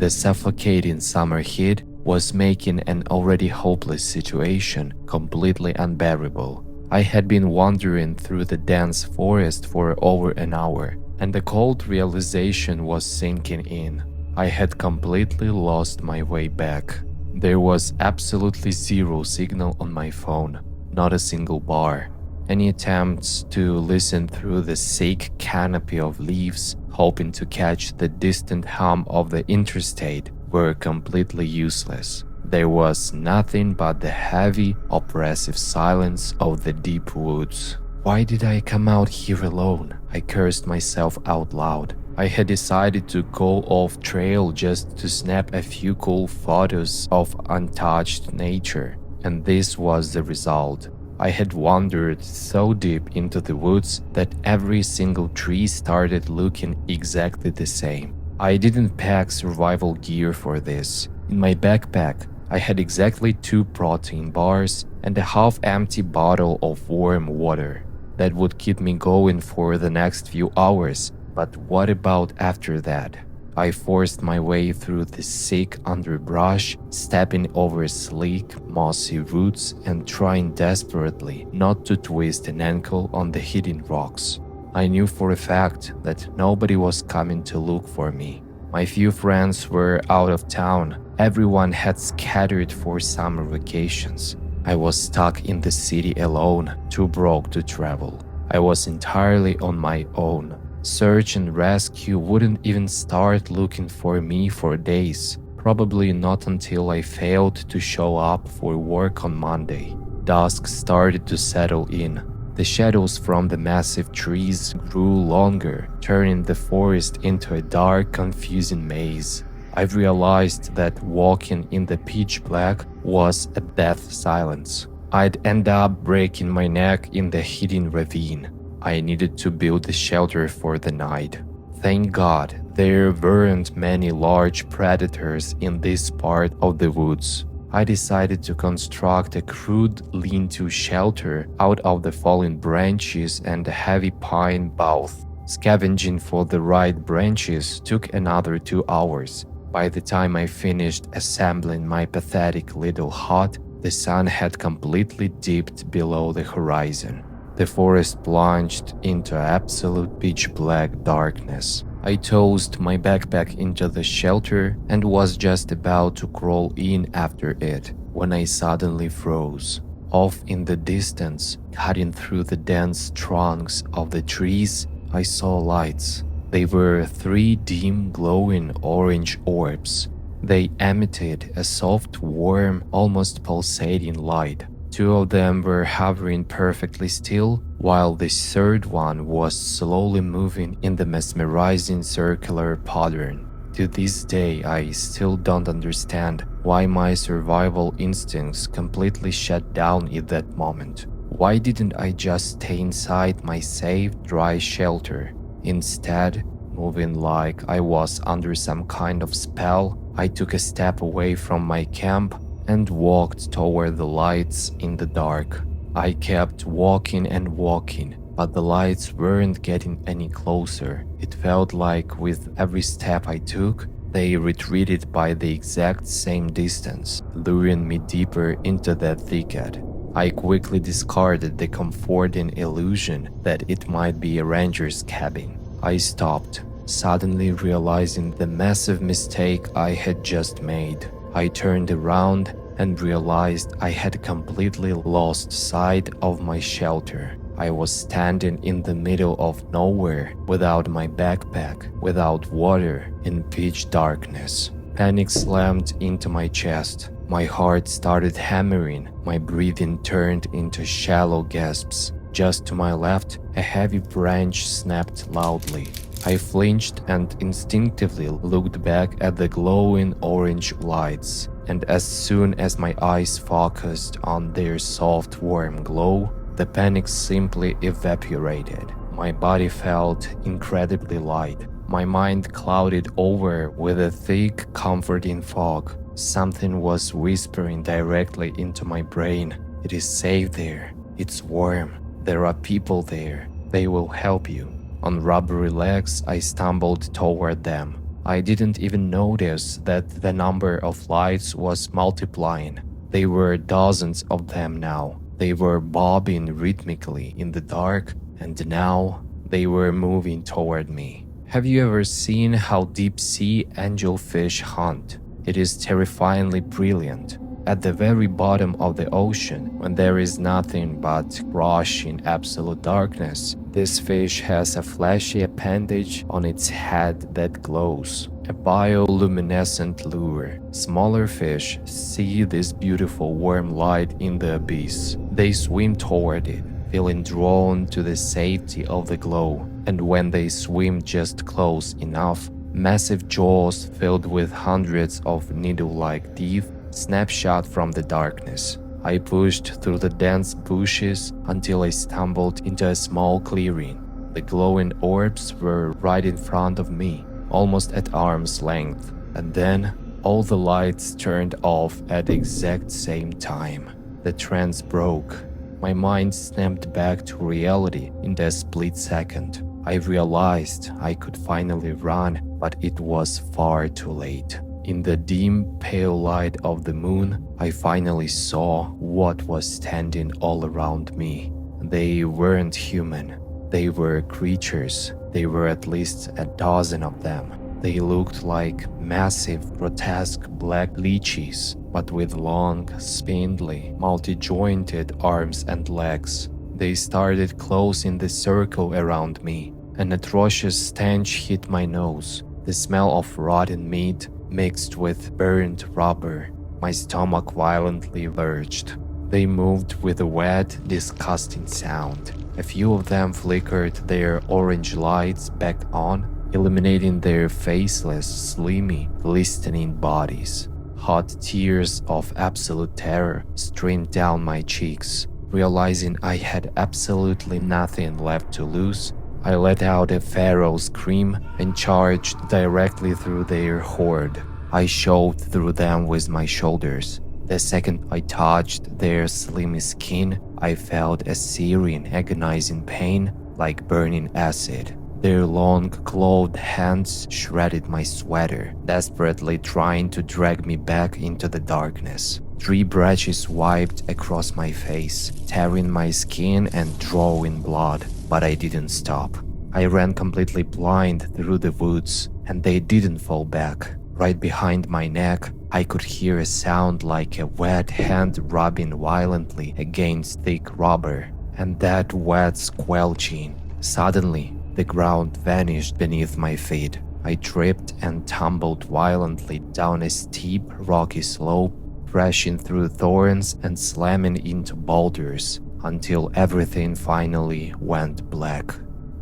The suffocating summer heat was making an already hopeless situation completely unbearable. I had been wandering through the dense forest for over an hour, and the cold realization was sinking in. I had completely lost my way back. There was absolutely zero signal on my phone, not a single bar. Any attempts to listen through the thick canopy of leaves, hoping to catch the distant hum of the interstate, were completely useless. There was nothing but the heavy, oppressive silence of the deep woods. Why did I come out here alone? I cursed myself out loud. I had decided to go off trail just to snap a few cool photos of untouched nature, and this was the result. I had wandered so deep into the woods that every single tree started looking exactly the same. I didn't pack survival gear for this. In my backpack, I had exactly 2 protein bars and a half-empty bottle of warm water. That would keep me going for the next few hours, but what about after that? I forced my way through the thick underbrush, stepping over sleek, mossy roots and trying desperately not to twist an ankle on the hidden rocks. I knew for a fact that nobody was coming to look for me. My few friends were out of town. Everyone had scattered for summer vacations. I was stuck in the city alone, too broke to travel. I was entirely on my own. Search and rescue wouldn't even start looking for me for days, probably not until I failed to show up for work on Monday. Dusk started to settle in. The shadows from the massive trees grew longer, turning the forest into a dark, confusing maze. I realized that walking in the pitch black was a death silence. I'd end up breaking my neck in the hidden ravine. I needed to build a shelter for the night. Thank God there weren't many large predators in this part of the woods. I decided to construct a crude lean-to shelter out of the fallen branches and a heavy pine bough. Scavenging for the right branches took another 2 hours. By the time I finished assembling my pathetic little hut, the sun had completely dipped below the horizon. The forest plunged into absolute pitch-black darkness. I tossed my backpack into the shelter and was just about to crawl in after it when I suddenly froze. Off in the distance, cutting through the dense trunks of the trees, I saw lights. They were 3 dim, glowing orange orbs. They emitted a soft, warm, almost pulsating light. 2 of them were hovering perfectly still, while the third one was slowly moving in the mesmerizing circular pattern. To this day, I still don't understand why my survival instincts completely shut down at that moment. Why didn't I just stay inside my safe, dry shelter? Instead, moving like I was under some kind of spell, I took a step away from my camp and walked toward the lights in the dark. I kept walking and walking, but the lights weren't getting any closer. It felt like with every step I took, they retreated by the exact same distance, luring me deeper into that thicket. I quickly discarded the comforting illusion that it might be a ranger's cabin. I stopped, suddenly realizing the massive mistake I had just made. I turned around and realized I had completely lost sight of my shelter. I was standing in the middle of nowhere, without my backpack, without water, in pitch darkness. Panic slammed into my chest. My heart started hammering. My breathing turned into shallow gasps. Just to my left, a heavy branch snapped loudly. I flinched and instinctively looked back at the glowing orange lights, and as soon as my eyes focused on their soft, warm glow, the panic simply evaporated. My body felt incredibly light. My mind clouded over with a thick, comforting fog. Something was whispering directly into my brain. It is safe there. It's warm. There are people there. They will help you. On rubbery legs, I stumbled toward them. I didn't even notice that the number of lights was multiplying. There were dozens of them now. They were bobbing rhythmically in the dark, and now they were moving toward me. Have you ever seen how deep-sea angelfish hunt? It is terrifyingly brilliant. At the very bottom of the ocean, when there is nothing but crushing absolute darkness, this fish has a flashy appendage on its head that glows, a bioluminescent lure. Smaller fish see this beautiful warm light in the abyss. They swim toward it, feeling drawn to the safety of the glow, and when they swim just close enough, massive jaws filled with hundreds of needle-like teeth snapshot from the darkness. I pushed through the dense bushes until I stumbled into a small clearing. The glowing orbs were right in front of me, almost at arm's length, and then all the lights turned off at the exact same time. The trance broke. My mind snapped back to reality in a split second. I realized I could finally run, but it was far too late. In the dim, pale light of the moon, I finally saw what was standing all around me. They weren't human. They were creatures. There were at least a dozen of them. They looked like massive, grotesque black leeches, but with long, spindly, multi-jointed arms and legs. They started closing the circle around me. An atrocious stench hit my nose. The smell of rotten meat mixed with burnt rubber. My stomach violently lurched. They moved with a wet, disgusting sound. A few of them flickered their orange lights back on, illuminating their faceless, slimy, glistening bodies. Hot tears of absolute terror streamed down my cheeks. Realizing I had absolutely nothing left to lose, I let out a feral scream and charged directly through their horde. I shoved through them with my shoulders. The second I touched their slimy skin, I felt a searing, agonizing pain like burning acid. Their long, clawed hands shredded my sweater, desperately trying to drag me back into the darkness. 3 branches wiped across my face, tearing my skin and drawing blood, but I didn't stop. I ran completely blind through the woods, and they didn't fall back. Right behind my neck, I could hear a sound like a wet hand rubbing violently against thick rubber, and that wet squelching. Suddenly, the ground vanished beneath my feet. I tripped and tumbled violently down a steep, rocky slope, crashing through thorns and slamming into boulders until everything finally went black.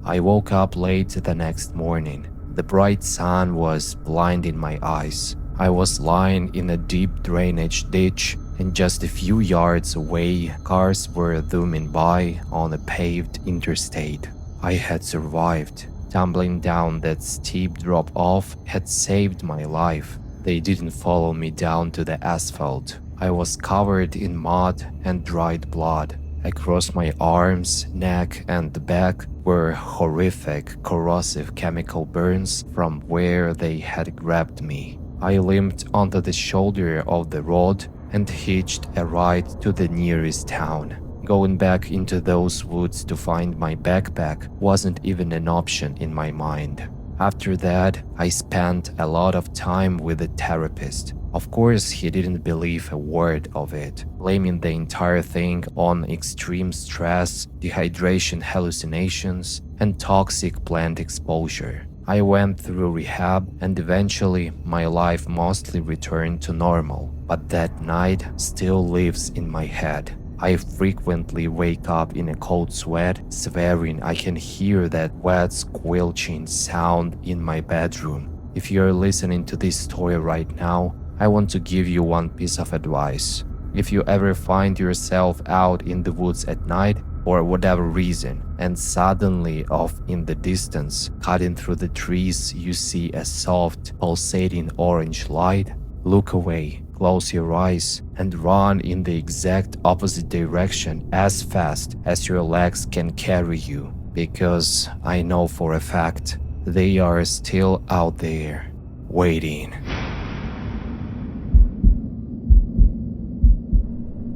I woke up late the next morning. The bright sun was blinding my eyes. I was lying in a deep drainage ditch, and just a few yards away, cars were zooming by on a paved interstate. I had survived. Tumbling down that steep drop-off had saved my life. They didn't follow me down to the asphalt. I was covered in mud and dried blood. Across my arms, neck, and back were horrific, corrosive chemical burns from where they had grabbed me. I limped onto the shoulder of the road and hitched a ride to the nearest town. Going back into those woods to find my backpack wasn't even an option in my mind. After that, I spent a lot of time with a therapist. Of course, he didn't believe a word of it, blaming the entire thing on extreme stress, dehydration hallucinations, and toxic plant exposure. I went through rehab, and eventually my life mostly returned to normal, but that night still lives in my head. I frequently wake up in a cold sweat, swearing I can hear that wet squelching sound in my bedroom. If you're listening to this story right now, I want to give you one piece of advice. If you ever find yourself out in the woods at night, for whatever reason, and suddenly off in the distance, cutting through the trees, you see a soft, pulsating orange light, look away, close your eyes, and run in the exact opposite direction as fast as your legs can carry you, because I know for a fact they are still out there. waiting.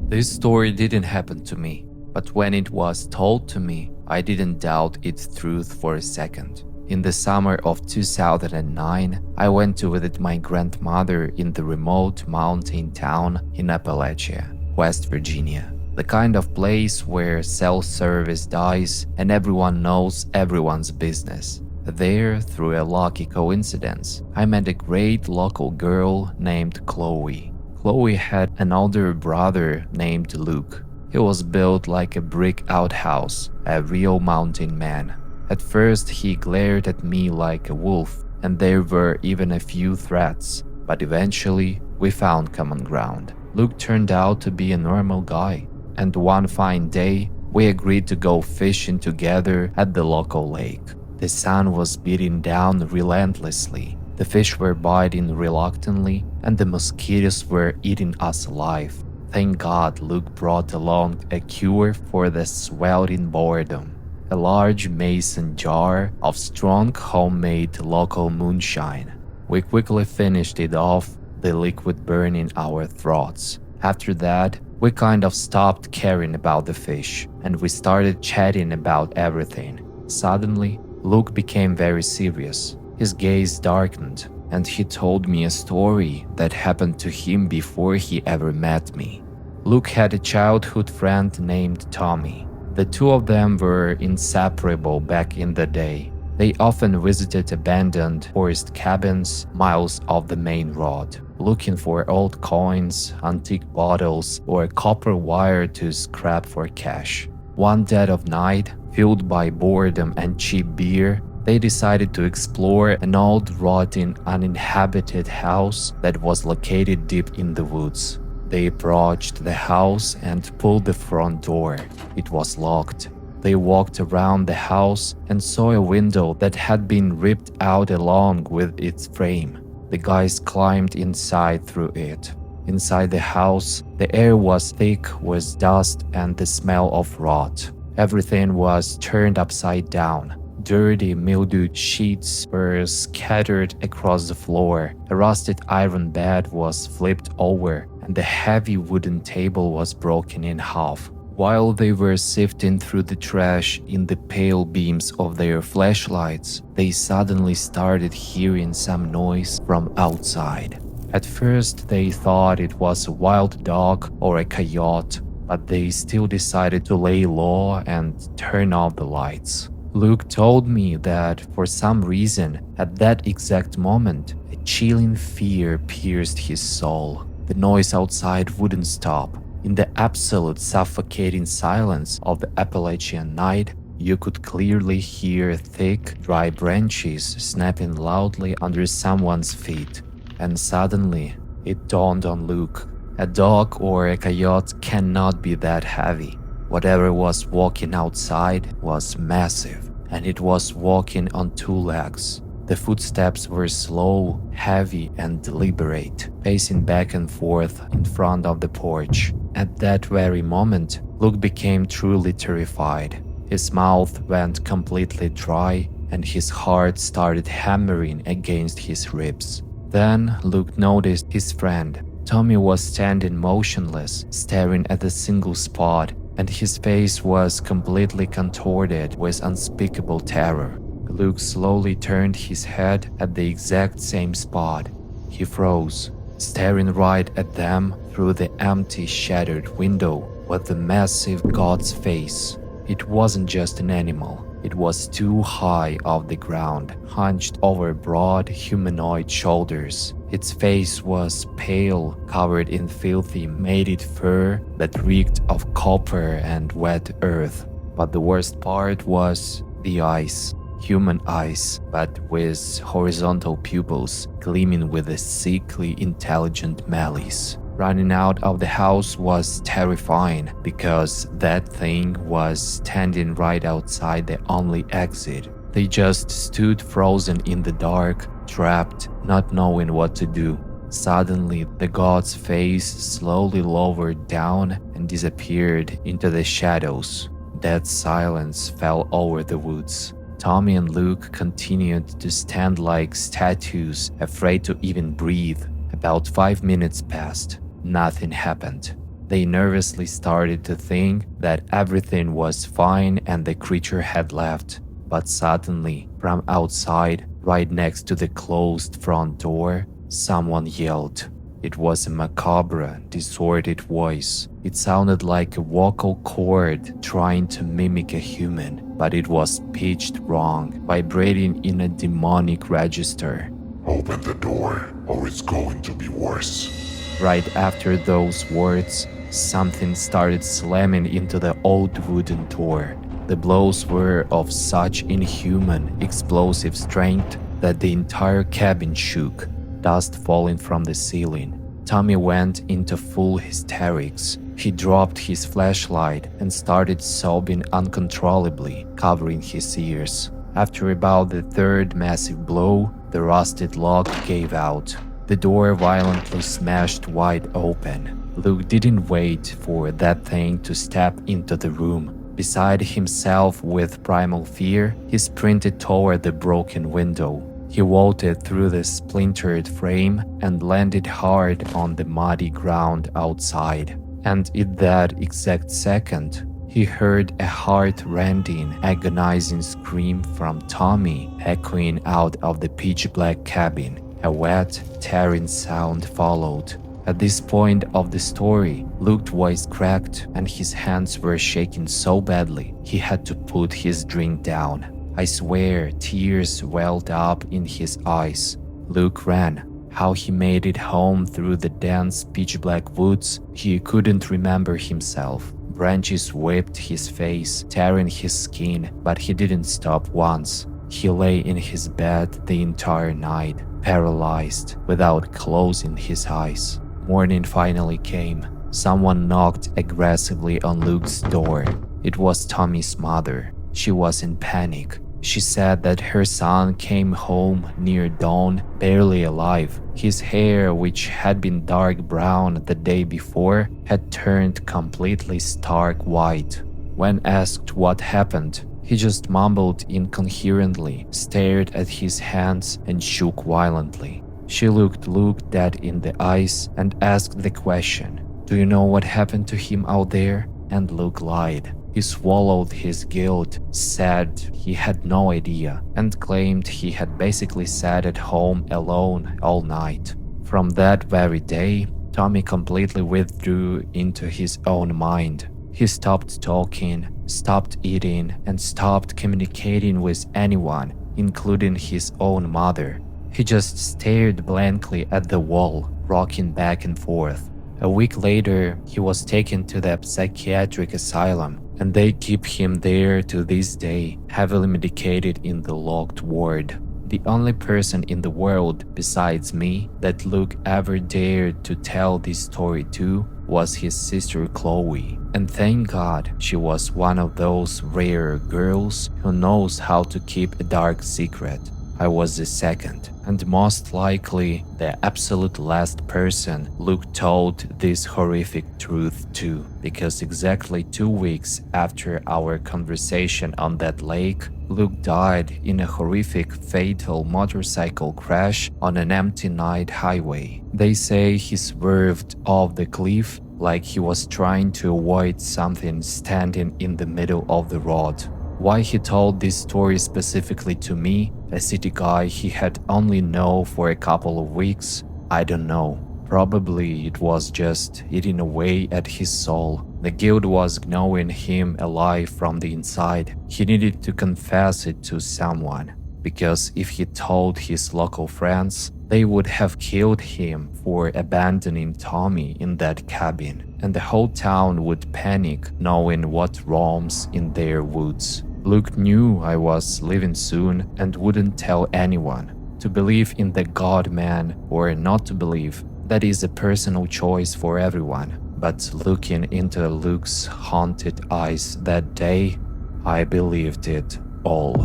This story didn't happen to me, but when it was told to me, I didn't doubt its truth for a second. In the summer of 2009, I went to visit my grandmother in the remote mountain town in Appalachia, West Virginia. The kind of place where self-service dies and everyone knows everyone's business. There, through a lucky coincidence, I met a great local girl named Chloe. Chloe had an older brother named Luke. He was built like a brick outhouse, a real mountain man. At first, he glared at me like a wolf, and there were even a few threats, but eventually, we found common ground. Luke turned out to be a normal guy, and one fine day, we agreed to go fishing together at the local lake. The sun was beating down relentlessly. The fish were biting reluctantly, and the mosquitoes were eating us alive. Thank God Luke brought along a cure for the sweltering boredom. A large mason jar of strong homemade local moonshine. We quickly finished it off, the liquid burning our throats. After that, we kind of stopped caring about the fish, and we started chatting about everything. Suddenly, Luke became very serious. His gaze darkened, and he told me a story that happened to him before he ever met me. Luke had a childhood friend named Tommy. The two of them were inseparable back in the day. They often visited abandoned forest cabins miles off the main road, looking for old coins, antique bottles, or copper wire to scrap for cash. One dead of night, fueled by boredom and cheap beer, they decided to explore an old, rotting, uninhabited house that was located deep in the woods. They approached the house and pulled the front door. It was locked. They walked around the house and saw a window that had been ripped out along with its frame. The guys climbed inside through it. Inside the house, the air was thick with dust and the smell of rot. Everything was turned upside down. Dirty, mildewed sheets were scattered across the floor. A rusted iron bed was flipped over, and the heavy wooden table was broken in half. While they were sifting through the trash in the pale beams of their flashlights, they suddenly started hearing some noise from outside. At first, they thought it was a wild dog or a coyote, but they still decided to lay low and turn off the lights. Luke told me that for some reason, at that exact moment, a chilling fear pierced his soul. The noise outside wouldn't stop. In the absolute suffocating silence of the Appalachian night, you could clearly hear thick, dry branches snapping loudly under someone's feet. And suddenly, it dawned on Luke. A dog or a coyote cannot be that heavy. Whatever was walking outside was massive, and it was walking on two legs. The footsteps were slow, heavy, and deliberate, pacing back and forth in front of the porch. At that very moment, Luke became truly terrified. His mouth went completely dry, and his heart started hammering against his ribs. Then Luke noticed his friend. Tommy was standing motionless, staring at a single spot, and his face was completely contorted with unspeakable terror. Luke slowly turned his head at the exact same spot. He froze, staring right at them through the empty, shattered window with the massive god's face. It wasn't just an animal. It was too high off the ground, hunched over broad humanoid shoulders. Its face was pale, covered in filthy, matted fur that reeked of copper and wet earth. But the worst part was the eyes. Human eyes, but with horizontal pupils gleaming with a sickly, intelligent malice. Running out of the house was terrifying because that thing was standing right outside the only exit. They just stood frozen in the dark, trapped, not knowing what to do. Suddenly, the god's face slowly lowered down and disappeared into the shadows. Dead silence fell over the woods. Tommy and Luke continued to stand like statues, afraid to even breathe. About 5 minutes passed. Nothing happened. They nervously started to think that everything was fine and the creature had left. But suddenly, from outside, right next to the closed front door, someone yelled. It was a macabre, distorted voice. It sounded like a vocal cord trying to mimic a human, but it was pitched wrong, vibrating in a demonic register. Open the door, or it's going to be worse. Right after those words, something started slamming into the old wooden door. The blows were of such inhuman, explosive strength that the entire cabin shook, dust falling from the ceiling. Tommy went into full hysterics. He dropped his flashlight and started sobbing uncontrollably, covering his ears. After about the third massive blow, the rusted lock gave out. The door violently smashed wide open. Luke didn't wait for that thing to step into the room. Beside himself with primal fear, he sprinted toward the broken window. He vaulted through the splintered frame and landed hard on the muddy ground outside. And in that exact second, he heard a heart-rending, agonizing scream from Tommy echoing out of the pitch-black cabin. A wet, tearing sound followed. At this point of the story, Luke's voice cracked and his hands were shaking so badly he had to put his drink down. I swear tears welled up in his eyes. Luke ran. How he made it home through the dense pitch-black woods, he couldn't remember himself. Branches whipped his face, tearing his skin, but he didn't stop once. He lay in his bed the entire night, paralyzed, without closing his eyes. Morning finally came. Someone knocked aggressively on Luke's door. It was Tommy's mother. She was in panic. She said that her son came home near dawn, barely alive. His hair, which had been dark brown the day before, had turned completely stark white. When asked what happened, he just mumbled incoherently, stared at his hands, and shook violently. She looked Luke dead in the eyes and asked the question, "Do you know what happened to him out there?" And Luke lied. He swallowed his guilt, said he had no idea, and claimed he had basically sat at home alone all night. From that very day, Tommy completely withdrew into his own mind. He stopped talking, stopped eating, and stopped communicating with anyone, including his own mother. He just stared blankly at the wall, rocking back and forth. A week later, he was taken to the psychiatric asylum, and they keep him there to this day, heavily medicated in the locked ward. The only person in the world besides me that Luke ever dared to tell this story to was his sister Chloe. And thank God she was one of those rare girls who knows how to keep a dark secret. I was the second, and most likely the absolute last person Luke told this horrific truth to, because exactly 2 weeks after our conversation on that lake, Luke died in a horrific, fatal motorcycle crash on an empty night highway. They say he swerved off the cliff like he was trying to avoid something standing in the middle of the road. Why he told this story specifically to me, a city guy he had only known for a couple of weeks, I don't know. Probably it was just eating away at his soul. The guilt was gnawing him alive from the inside. He needed to confess it to someone, because if he told his local friends, they would have killed him for abandoning Tommy in that cabin, and the whole town would panic knowing what roams in their woods. Luke knew I was leaving soon and wouldn't tell anyone. To believe in the God-man or not to believe, that is a personal choice for everyone. But looking into Luke's haunted eyes that day, I believed it all.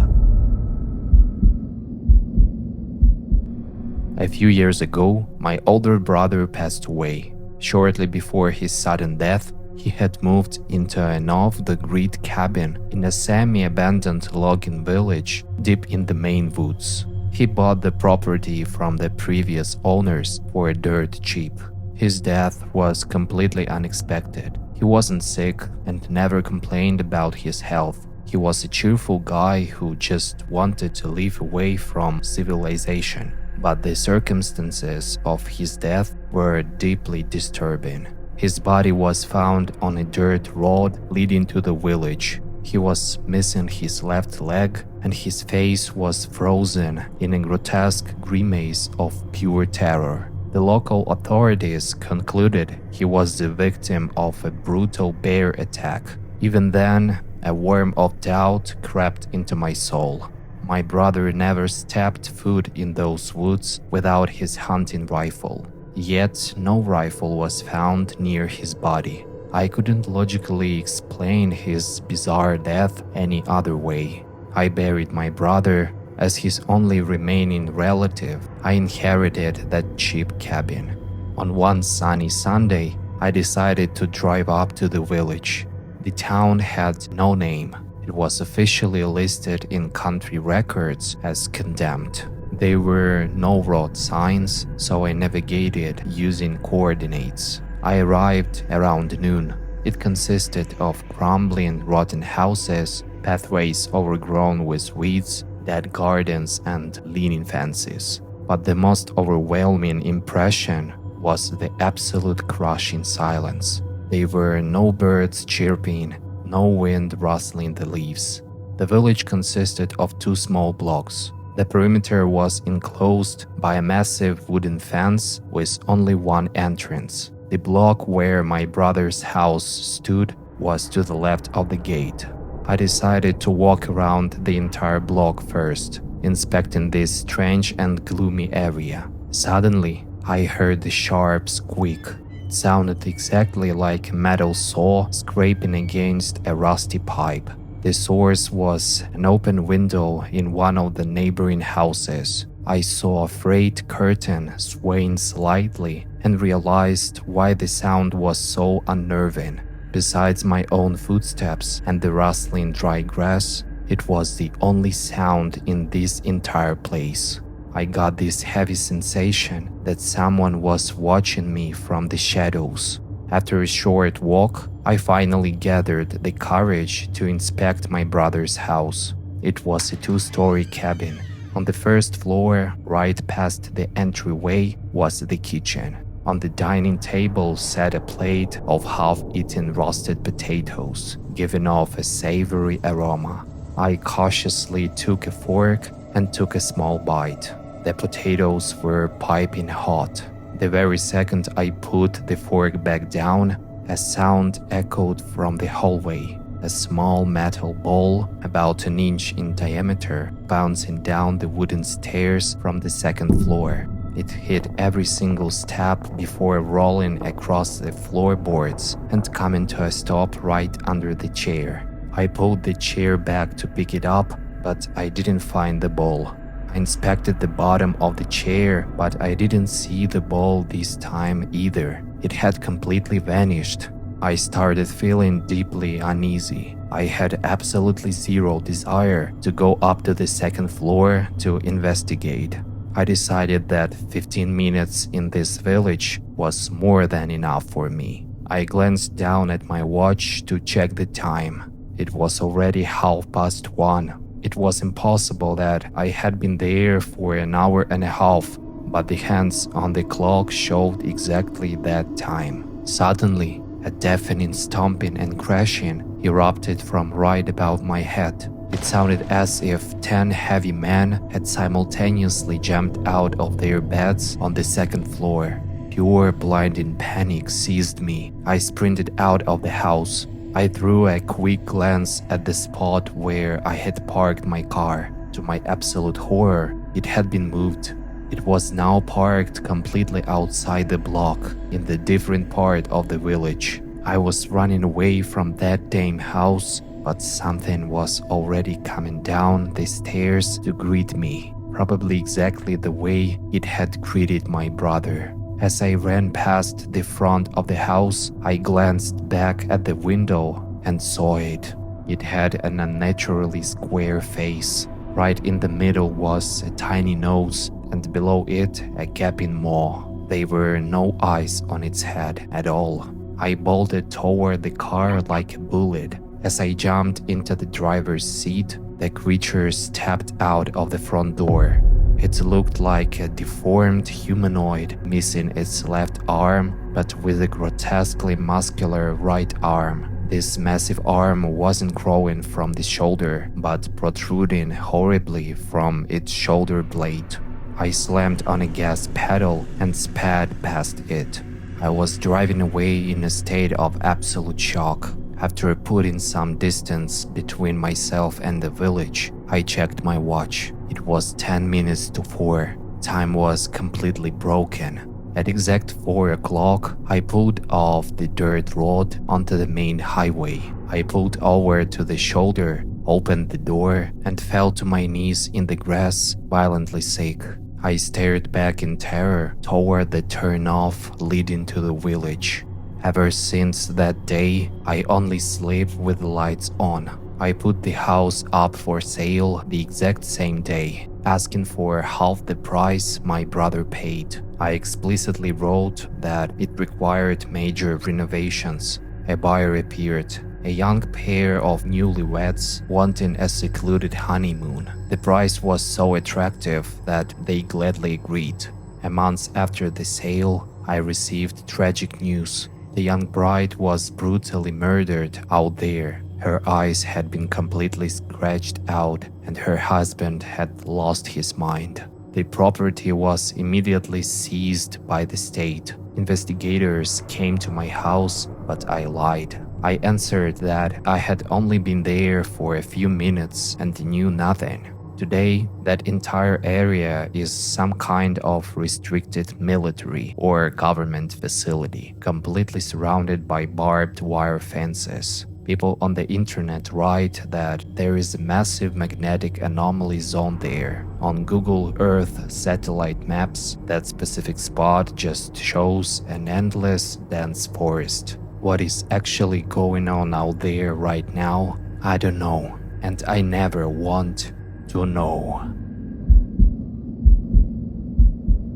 A few years ago, my older brother passed away. Shortly before his sudden death, He had moved into an off-the-grid cabin in a semi-abandoned logging village deep in the Maine woods. He bought the property from the previous owners for dirt cheap. His death was completely unexpected. He wasn't sick and never complained about his health. He was a cheerful guy who just wanted to live away from civilization. But the circumstances of his death were deeply disturbing. His body was found on a dirt road leading to the village. He was missing his left leg, and his face was frozen in a grotesque grimace of pure terror. The local authorities concluded he was the victim of a brutal bear attack. Even then, a worm of doubt crept into my soul. My brother never stepped foot in those woods without his hunting rifle. Yet no rifle was found near his body. I couldn't logically explain his bizarre death any other way. I buried my brother. As his only remaining relative, I inherited that cheap cabin. On one sunny Sunday, I decided to drive up to the village. The town had no name. It was officially listed in country records as condemned. There were no road signs, so I navigated using coordinates. I arrived around noon. It consisted of crumbling, rotten houses, pathways overgrown with weeds, dead gardens, and leaning fences. But the most overwhelming impression was the absolute crushing silence. There were no birds chirping, no wind rustling the leaves. The village consisted of 2 small blocks. The perimeter was enclosed by a massive wooden fence with only one entrance. The block where my brother's house stood was to the left of the gate. I decided to walk around the entire block first, inspecting this strange and gloomy area. Suddenly, I heard a sharp squeak. It sounded exactly like a metal saw scraping against a rusty pipe. The source was an open window in one of the neighboring houses. I saw a freight curtain swaying slightly and realized why the sound was so unnerving. Besides my own footsteps and the rustling dry grass, it was the only sound in this entire place. I got this heavy sensation that someone was watching me from the shadows. After a short walk, I finally gathered the courage to inspect my brother's house. It was a 2-story cabin. On the first floor, right past the entryway, was the kitchen. On the dining table sat a plate of half-eaten roasted potatoes, giving off a savory aroma. I cautiously took a fork and took a small bite. The potatoes were piping hot. The very second I put the fork back down, a sound echoed from the hallway. A small metal ball, about an inch in diameter, bouncing down the wooden stairs from the second floor. It hit every single step before rolling across the floorboards and coming to a stop right under the chair. I pulled the chair back to pick it up, but I didn't find the ball. I inspected the bottom of the chair, but I didn't see the ball this time either. It had completely vanished. I started feeling deeply uneasy. I had absolutely zero desire to go up to the second floor to investigate. I decided that 15 minutes in this village was more than enough for me. I glanced down at my watch to check the time. It was already 1:30. It was impossible that I had been there for an hour and a half, but the hands on the clock showed exactly that time. Suddenly, a deafening stomping and crashing erupted from right above my head. It sounded as if 10 heavy men had simultaneously jumped out of their beds on the second floor. Pure blinding panic seized me. I sprinted out of the house. I threw a quick glance at the spot where I had parked my car. To my absolute horror, it had been moved. It was now parked completely outside the block, in the different part of the village. I was running away from that damn house, but something was already coming down the stairs to greet me, probably exactly the way it had greeted my brother. As I ran past the front of the house, I glanced back at the window and saw it. It had an unnaturally square face. Right in the middle was a tiny nose, and below it a gaping maw. There were no eyes on its head at all. I bolted toward the car like a bullet. As I jumped into the driver's seat, the creature stepped out of the front door. It looked like a deformed humanoid, missing its left arm, but with a grotesquely muscular right arm. This massive arm wasn't growing from the shoulder, but protruding horribly from its shoulder blade. I slammed on a gas pedal and sped past it. I was driving away in a state of absolute shock. After putting some distance between myself and the village, I checked my watch. It was 10 minutes to 4. Time was completely broken. At exact 4 o'clock, I pulled off the dirt road onto the main highway. I pulled over to the shoulder, opened the door, and fell to my knees in the grass, violently sick. I stared back in terror toward the turnoff leading to the village. Ever since that day, I only sleep with the lights on. I put the house up for sale the exact same day, asking for half the price my brother paid. I explicitly wrote that it required major renovations. A buyer appeared, a young pair of newlyweds wanting a secluded honeymoon. The price was so attractive that they gladly agreed. A month after the sale, I received tragic news. The young bride was brutally murdered out there. Her eyes had been completely scratched out, and her husband had lost his mind. The property was immediately seized by the state. Investigators came to my house, but I lied. I answered that I had only been there for a few minutes and knew nothing. Today, that entire area is some kind of restricted military or government facility, completely surrounded by barbed wire fences. People on the internet write that there is a massive magnetic anomaly zone there. On Google Earth satellite maps, that specific spot just shows an endless, dense forest. What is actually going on out there right now, I don't know, and I never want to know.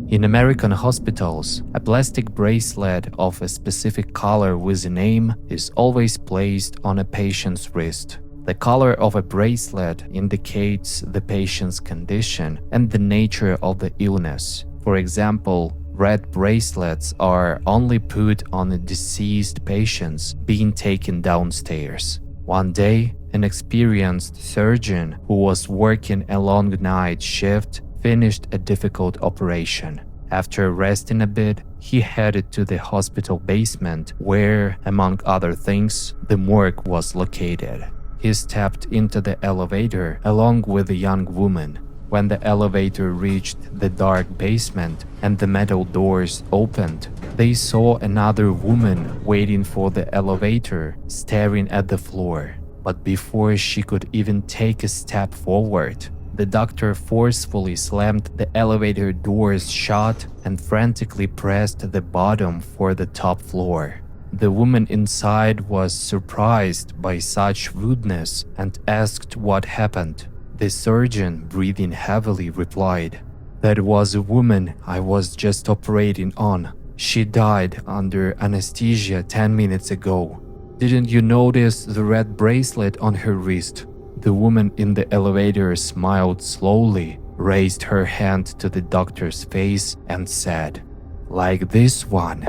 In American hospitals, a plastic bracelet of a specific color with a name is always placed on a patient's wrist. The color of a bracelet indicates the patient's condition and the nature of the illness. For example, red bracelets are only put on the deceased patients being taken downstairs. One day, an experienced surgeon who was working a long night shift finished a difficult operation. After resting a bit, he headed to the hospital basement where, among other things, the morgue was located. He stepped into the elevator along with a young woman. When the elevator reached the dark basement and the metal doors opened, they saw another woman waiting for the elevator, staring at the floor. But before she could even take a step forward, the doctor forcefully slammed the elevator doors shut and frantically pressed the bottom for the top floor. The woman inside was surprised by such rudeness and asked what happened. The surgeon, breathing heavily, replied, "That was a woman I was just operating on. She died under anesthesia 10 minutes ago. Didn't you notice the red bracelet on her wrist?" The woman in the elevator smiled slowly, raised her hand to the doctor's face and said, "Like this one."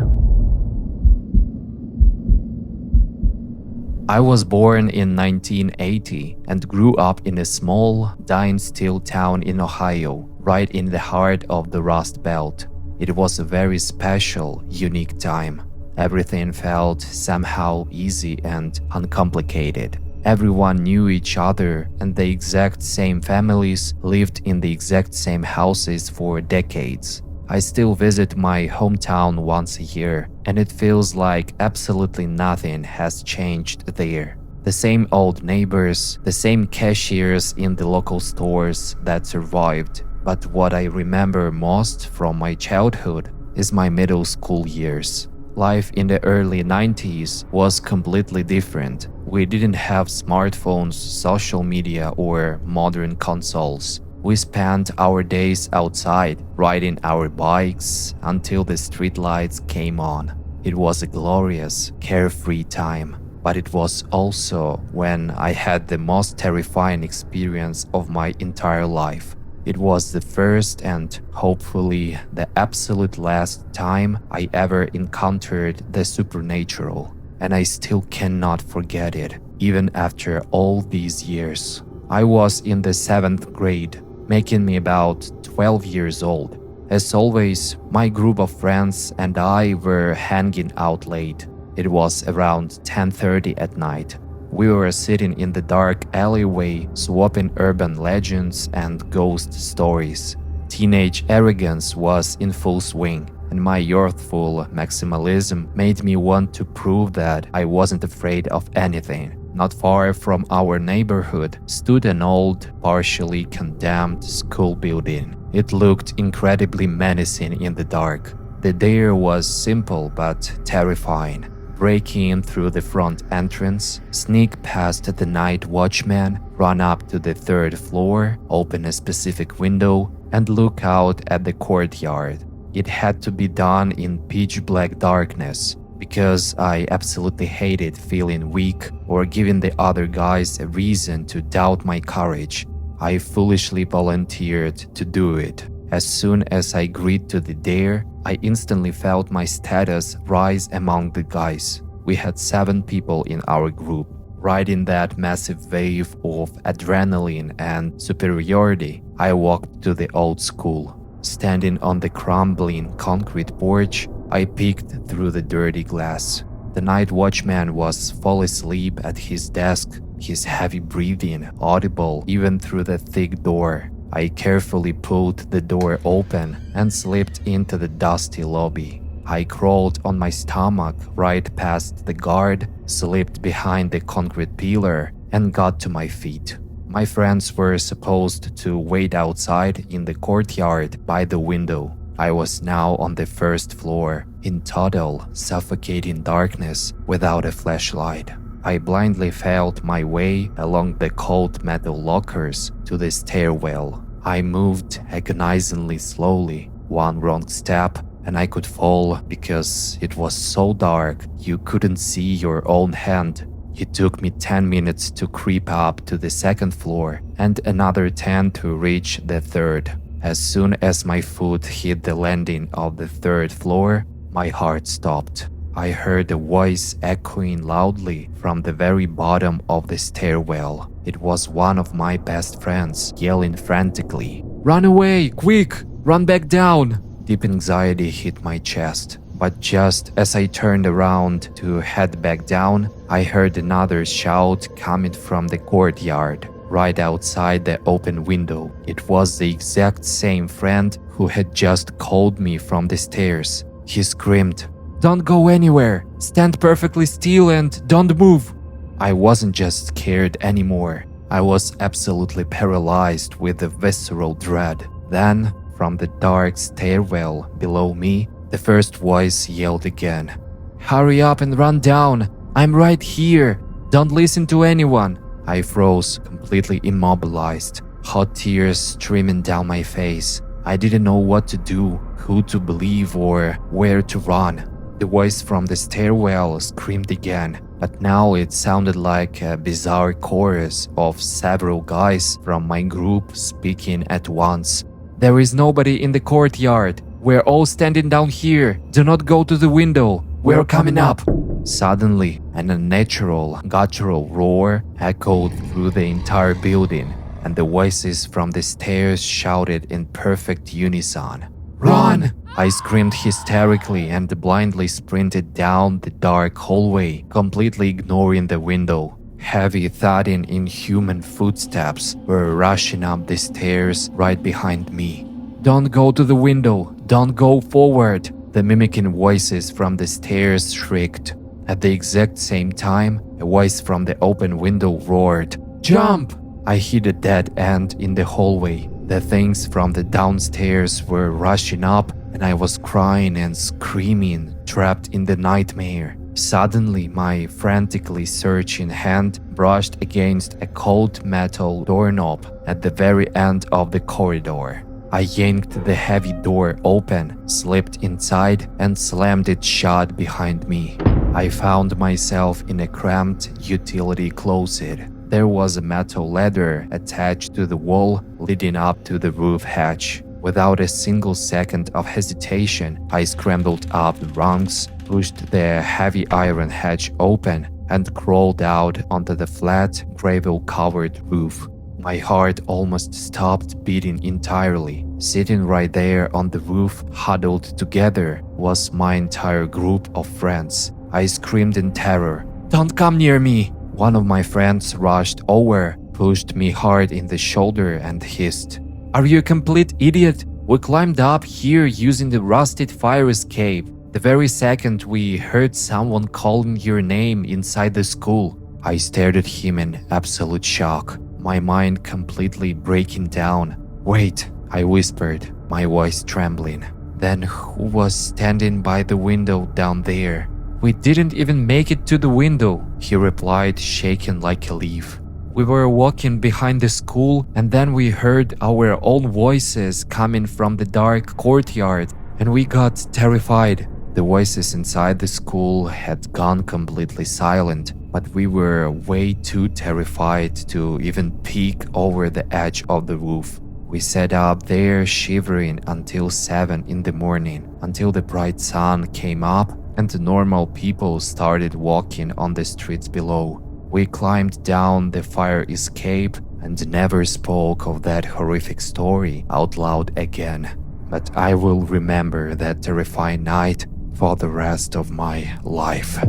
I was born in 1980 and grew up in a small, dying steel town in Ohio, right in the heart of the Rust Belt. It was a very special, unique time. Everything felt somehow easy and uncomplicated. Everyone knew each other, and the exact same families lived in the exact same houses for decades. I still visit my hometown once a year, and it feels like absolutely nothing has changed there. The same old neighbors, the same cashiers in the local stores that survived. But what I remember most from my childhood is my middle school years. Life in the early 90s was completely different. We didn't have smartphones, social media, or modern consoles. We spent our days outside, riding our bikes until the streetlights came on. It was a glorious, carefree time, but it was also when I had the most terrifying experience of my entire life. It was the first and hopefully the absolute last time I ever encountered the supernatural, and I still cannot forget it, even after all these years. I was in the 7th grade, making me about 12 years old. As always, my group of friends and I were hanging out late. It was around 10:30 at night. We were sitting in the dark alleyway, swapping urban legends and ghost stories. Teenage arrogance was in full swing, and my youthful maximalism made me want to prove that I wasn't afraid of anything. Not far from our neighborhood stood an old, partially condemned school building. It looked incredibly menacing in the dark. The dare was simple but terrifying. Break in through the front entrance, sneak past the night watchman, run up to the 3rd floor, open a specific window, and look out at the courtyard. It had to be done in pitch-black darkness, because I absolutely hated feeling weak or giving the other guys a reason to doubt my courage. I foolishly volunteered to do it. As soon as I agreed to the dare, I instantly felt my status rise among the guys. We had 7 people in our group. Riding that massive wave of adrenaline and superiority, I walked to the old school. Standing on the crumbling concrete porch, I peeked through the dirty glass. The night watchman was fall asleep at his desk, his heavy breathing audible even through the thick door. I carefully pulled the door open and slipped into the dusty lobby. I crawled on my stomach right past the guard, slipped behind the concrete pillar, and got to my feet. My friends were supposed to wait outside in the courtyard by the window. I was now on the 1st floor, in total, suffocating darkness without a flashlight. I blindly felt my way along the cold metal lockers to the stairwell. I moved agonizingly slowly. One wrong step and I could fall because it was so dark you couldn't see your own hand. It took me 10 minutes to creep up to the 2nd floor and another 10 to reach the 3rd. As soon as my foot hit the landing of the 3rd floor, my heart stopped. I heard a voice echoing loudly from the very bottom of the stairwell. It was one of my best friends yelling frantically, "Run away, quick! Run back down!" Deep anxiety hit my chest, but just as I turned around to head back down, I heard another shout coming from the courtyard, right outside the open window. It was the exact same friend who had just called me from the stairs. He screamed, "Don't go anywhere! Stand perfectly still and don't move!" I wasn't just scared anymore. I was absolutely paralyzed with a visceral dread. Then, from the dark stairwell below me, the first voice yelled again, "Hurry up and run down! I'm right here! Don't listen to anyone!" I froze, completely immobilized, hot tears streaming down my face. I didn't know what to do, who to believe, or where to run. The voice from the stairwell screamed again, but now it sounded like a bizarre chorus of several guys from my group speaking at once. "There is nobody in the courtyard. We're all standing down here. Do not go to the window. We're coming up." Suddenly, an unnatural, guttural roar echoed through the entire building, and the voices from the stairs shouted in perfect unison, "Run!" I screamed hysterically and blindly sprinted down the dark hallway, completely ignoring the window. Heavy thudding inhuman footsteps were rushing up the stairs right behind me. "Don't go to the window! Don't go forward!" The mimicking voices from the stairs shrieked. At the exact same time, a voice from the open window roared, "Jump!" I hit a dead end in the hallway. The things from the downstairs were rushing up, and I was crying and screaming, trapped in the nightmare. Suddenly, my frantically searching hand brushed against a cold metal doorknob at the very end of the corridor. I yanked the heavy door open, slipped inside, and slammed it shut behind me. I found myself in a cramped utility closet. There was a metal ladder attached to the wall leading up to the roof hatch. Without a single second of hesitation, I scrambled up the rungs, pushed the heavy iron hatch open, and crawled out onto the flat, gravel-covered roof. My heart almost stopped beating entirely. Sitting right there on the roof, huddled together, was my entire group of friends. I screamed in terror, "Don't come near me!" One of my friends rushed over, pushed me hard in the shoulder, and hissed, "Are you a complete idiot? We climbed up here using the rusted fire escape. The very second we heard someone calling your name inside the school." I stared at him in absolute shock, my mind completely breaking down. "Wait," I whispered, my voice trembling. "Then who was standing by the window down there?" "We didn't even make it to the window," he replied, shaking like a leaf. "We were walking behind the school, and then we heard our own voices coming from the dark courtyard, and we got terrified." The voices inside the school had gone completely silent, but we were way too terrified to even peek over the edge of the roof. We sat up there shivering until 7 in the morning, until the bright sun came up and the normal people started walking on the streets below. We climbed down the fire escape and never spoke of that horrific story out loud again. But I will remember that terrifying night for the rest of my life.